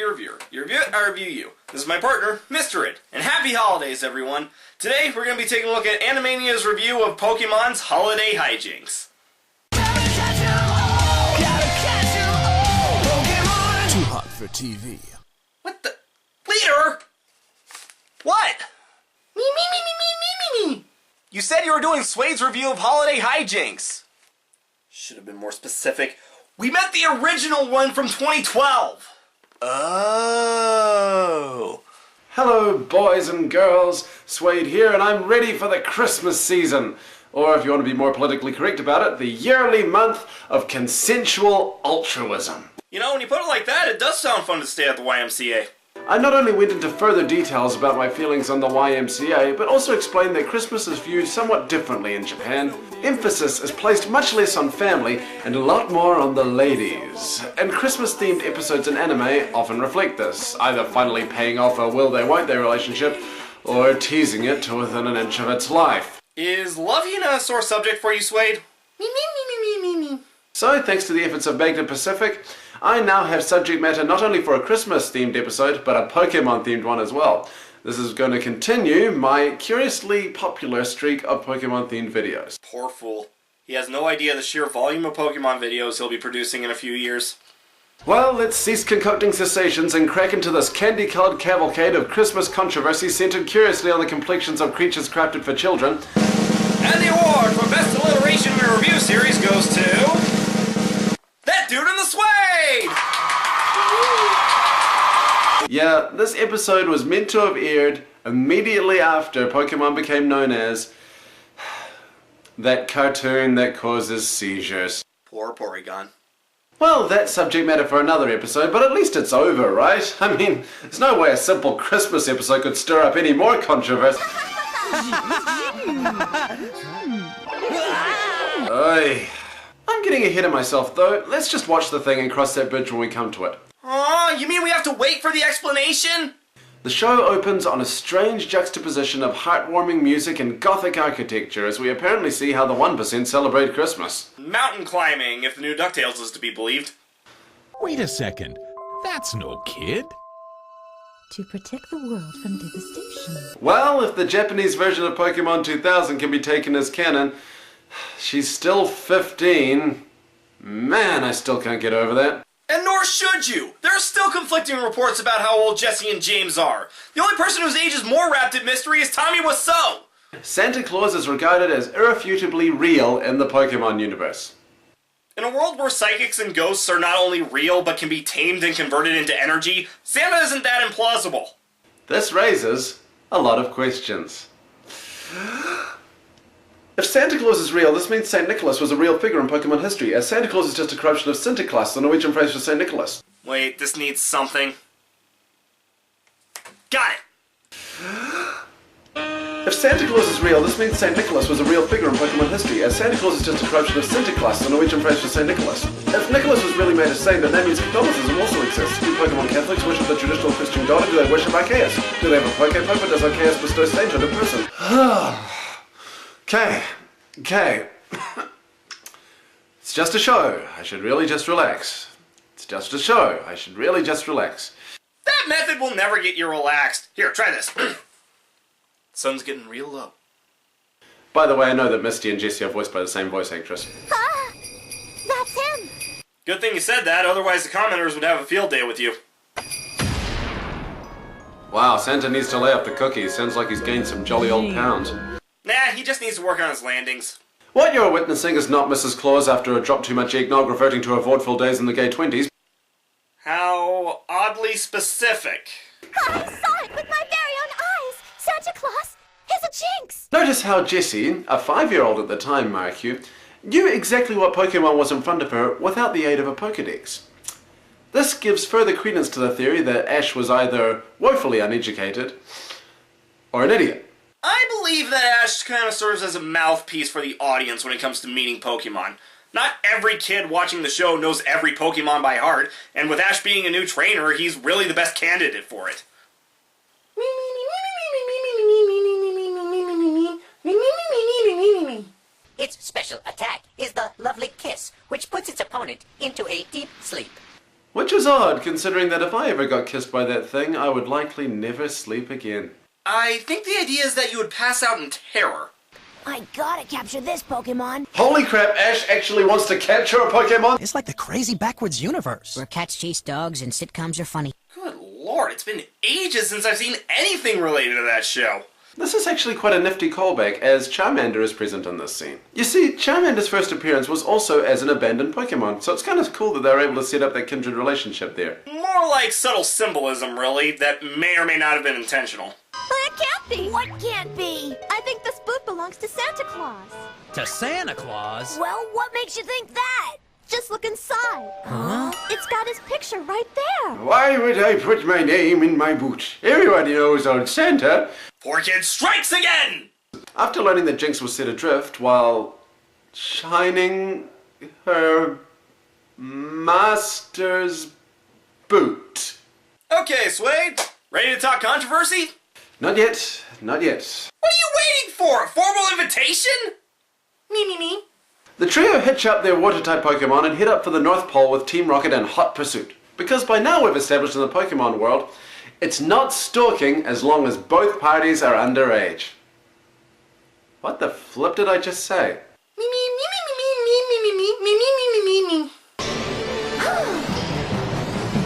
your reviewer. You review it, I review you. This is my partner, Mr. Id. And happy holidays, everyone. Today, we're going to be taking a look at Animenia's review of Pokemon's Holiday Hijinks. Too hot for TV. What the? Leader? What? Me. You said you were doing Suede's review of Holiday Hijinks. Should have been more specific. We meant the original one from 2012. Oh. Hello, boys and girls. Suede here, and I'm ready for the Christmas season. Or, if you want to be more politically correct about it, the yearly month of consensual altruism. You know, when you put it like that, it does sound fun to stay at the YMCA. I not only went into further details about my feelings on the YMCA, but also explained that Christmas is viewed somewhat differently in Japan. Emphasis is placed much less on family and a lot more on the ladies. And Christmas-themed episodes in anime often reflect this, either finally paying off a will-they-won't-they relationship, or teasing it to within an inch of its life. Is loving a sore subject for you, Suede? Me. So, thanks to the efforts of Magna Pacific, I now have subject matter not only for a Christmas-themed episode, but a Pokemon-themed one as well. This is going to continue my curiously popular streak of Pokemon-themed videos. Poor fool. He has no idea the sheer volume of Pokemon videos he'll be producing in a few years. Well, let's cease concocting cessations and crack into this candy-colored cavalcade of Christmas controversy centered curiously on the complexions of creatures crafted for children. And the award for Best Alliteration in a Review Series goes to... that dude in the Suede! Yeah, this episode was meant to have aired immediately after Pokemon became known as that cartoon that causes seizures. Poor Porygon. Well, that's subject matter for another episode, but at least it's over, right? I mean, there's no way a simple Christmas episode could stir up any more controversy. Oy. I'm getting ahead of myself, though. Let's just watch the thing and cross that bridge when we come to it. Aw, you mean we have to wait for the explanation? The show opens on a strange juxtaposition of heartwarming music and gothic architecture as we apparently see how the 1% celebrate Christmas. Mountain climbing, if the new DuckTales is to be believed. Wait a second. That's no kid. To protect the world from devastation. Well, if the Japanese version of Pokemon 2000 can be taken as canon, she's still 15. Man, I still can't get over that. And nor should you! There are still conflicting reports about how old Jessie and James are. The only person whose age is more wrapped in mystery is Tommy Wiseau! Santa Claus is regarded as irrefutably real in the Pokemon universe. In a world where psychics and ghosts are not only real but can be tamed and converted into energy, Santa isn't that implausible. This raises a lot of questions. If Santa Claus is real, this means St. Nicholas was a real figure in Pokemon history, as Santa Claus is just a corruption of Sinterklaas, the Norwegian phrase for St. Nicholas. Wait, this needs something. Got it! If Santa Claus is real, this means St. Nicholas was a real figure in Pokemon history, as Santa Claus is just a corruption of Sinterklaas, the Norwegian phrase for St. Nicholas. If Nicholas was really made a saint, then that means Catholicism also exists. Do Pokemon Catholics worship the traditional Christian god, or do they worship Arceus? Do they have a Pokepope, or does Arceus bestow sainthood in person? Okay. It's just a show. I should really just relax. It's just a show. I should really just relax. That method will never get you relaxed. Here, try this. Sun's getting real low. By the way, I know that Misty and Jessie are voiced by the same voice actress. Ah! That's him! Good thing you said that, otherwise the commenters would have a field day with you. Wow, Santa needs to lay off the cookies. Sounds like he's gained some jolly old pounds. Nah, he just needs to work on his landings. What you're witnessing is not Mrs. Claus after a drop too much eggnog reverting to her vaudeville days in the gay 20s. How oddly specific. I saw it with my very own eyes! Santa Claus is a Jynx! Notice how Jessie, a 5-year-old at the time, mark you, knew exactly what Pokemon was in front of her without the aid of a Pokedex. This gives further credence to the theory that Ash was either woefully uneducated or an idiot. I believe that Ash kind of serves as a mouthpiece for the audience when it comes to meeting Pokemon. Not every kid watching the show knows every Pokemon by heart, and with Ash being a new trainer, he's really the best candidate for it. Its special attack is the lovely kiss, which puts its opponent into a deep sleep. Which is odd, considering that if I ever got kissed by that thing, I would likely never sleep again. I think the idea is that you would pass out in terror. I gotta capture this Pokemon. Holy crap, Ash actually wants to capture a Pokemon? It's like the crazy backwards universe. Where cats chase dogs and sitcoms are funny. Good lord, it's been ages since I've seen anything related to that show. This is actually quite a nifty callback, as Charmander is present in this scene. You see, Charmander's first appearance was also as an abandoned Pokemon, so it's kind of cool that they were able to set up that kindred relationship there. More like subtle symbolism, really, that may or may not have been intentional. But it can't be. What can't be? I think this boot belongs to Santa Claus. To Santa Claus? Well, what makes you think that? Just look inside. Huh? It's got his picture right there. Why would I put my name in my boot? Everybody knows old Santa. 4Kids strikes again! After learning that Jynx was set adrift while shining her master's boot. Okay, Suede, ready to talk controversy? Not yet, not yet. What are you waiting for? A formal invitation? Me. The trio hitch up their water-type Pokemon and head up for the North Pole with Team Rocket in hot pursuit. Because by now we've established in the Pokemon world, it's not stalking as long as both parties are underage. What the flip did I just say? Me.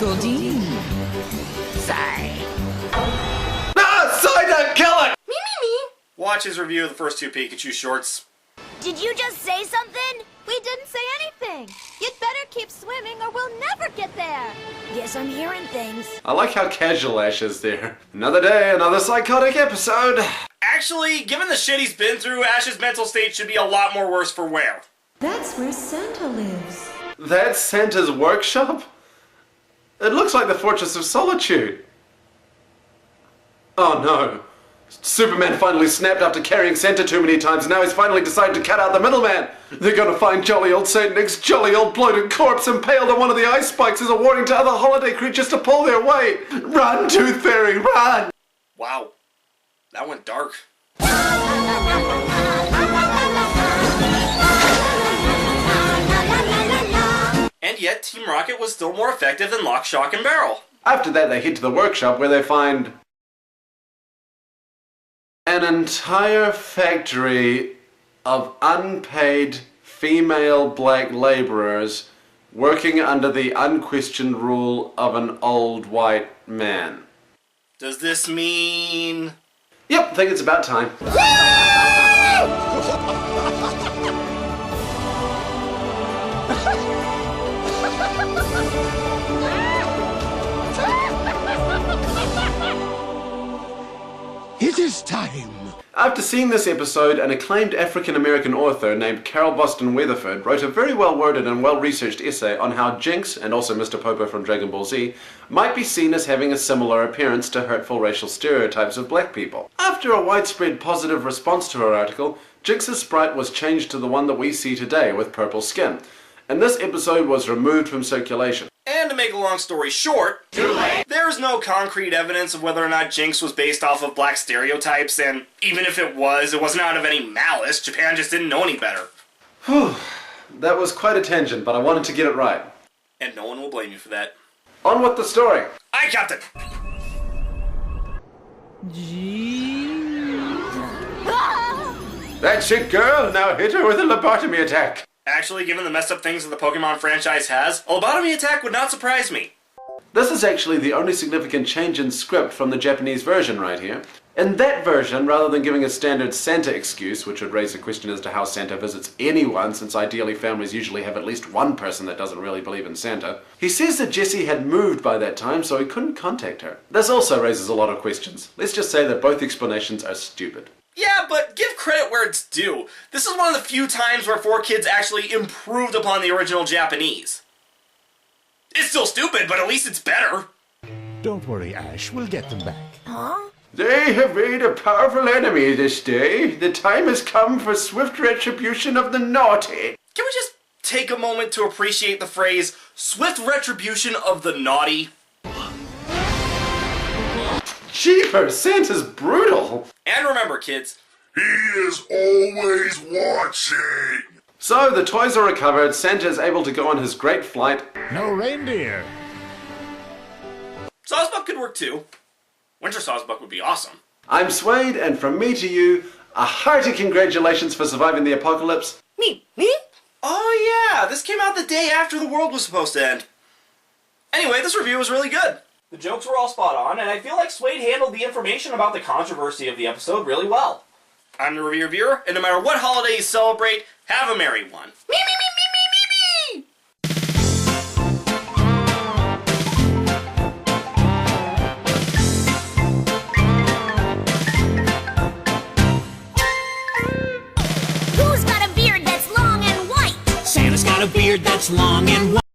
Goldie. Ah, Psyduck, kill it! Me. Watch his review of the first two Pikachu shorts. Did you just say something? We didn't say anything. You'd better keep swimming or we'll never get there. Guess I'm hearing things. I like how casual Ash is there. Another day, another psychotic episode. Actually, given the shit he's been through, Ash's mental state should be a lot more worse for wear. That's where Santa lives. That's Santa's workshop? It looks like the Fortress of Solitude. Oh no. Superman finally snapped after carrying Santa too many times, and now he's finally decided to cut out the middleman. They're gonna find jolly old Saint Nick's jolly old bloated corpse impaled on one of the ice spikes as a warning to other holiday creatures to pull their weight. Run, Tooth Fairy, run! Wow, that went dark. And yet, Team Rocket was still more effective than Lock, Shock, and Barrel. After that, they head to the workshop where they find an entire factory of unpaid female black laborers working under the unquestioned rule of an old white man. Does this mean... Yep, I think it's about time. It is time. After seeing this episode, an acclaimed African-American author named Carol Boston Weatherford wrote a very well-worded and well-researched essay on how Jynx, and also Mr. Popo from Dragon Ball Z, might be seen as having a similar appearance to hurtful racial stereotypes of black people. After a widespread positive response to her article, Jynx's sprite was changed to the one that we see today with purple skin, and this episode was removed from circulation. And to make a long story short, there's no concrete evidence of whether or not Jynx was based off of black stereotypes, and even if it wasn't out of any malice. Japan just didn't know any better. Whew, that was quite a tangent, but I wanted to get it right. And no one will blame you for that. On with the story. Aye, Captain! That's it, girl. Now hit her with a lobotomy attack. Actually, given the messed up things that the Pokemon franchise has, a lobotomy attack would not surprise me. This is actually the only significant change in script from the Japanese version right here. In that version, rather than giving a standard Santa excuse, which would raise a question as to how Santa visits anyone, since ideally families usually have at least one person that doesn't really believe in Santa, he says that Jessie had moved by that time, so he couldn't contact her. This also raises a lot of questions. Let's just say that both explanations are stupid. Yeah, but give credit where it's due. This is one of the few times where 4Kids actually improved upon the original Japanese. It's still stupid, but at least it's better. Don't worry, Ash. We'll get them back. Huh? They have made a powerful enemy this day. The time has come for swift retribution of the naughty. Can we just take a moment to appreciate the phrase, swift retribution of the naughty? Jeepers, Santa's brutal. And remember, kids, He is always watching. So, the toys are recovered, Santa is able to go on his great flight, No reindeer. Sawsbuck could work too. Winter Sawsbuck would be awesome. I'm Suede, and from me to you, a hearty congratulations for surviving the apocalypse. Me? Oh yeah, this came out the day after the world was supposed to end. Anyway, this review was really good. The jokes were all spot on, and I feel like Suede handled the information about the controversy of the episode really well. I'm the review reviewer, and no matter what holiday you celebrate, have a merry one. Me, me, me, me, me, me, me! Who's got a beard that's long and white? Santa's got a beard that's long and white.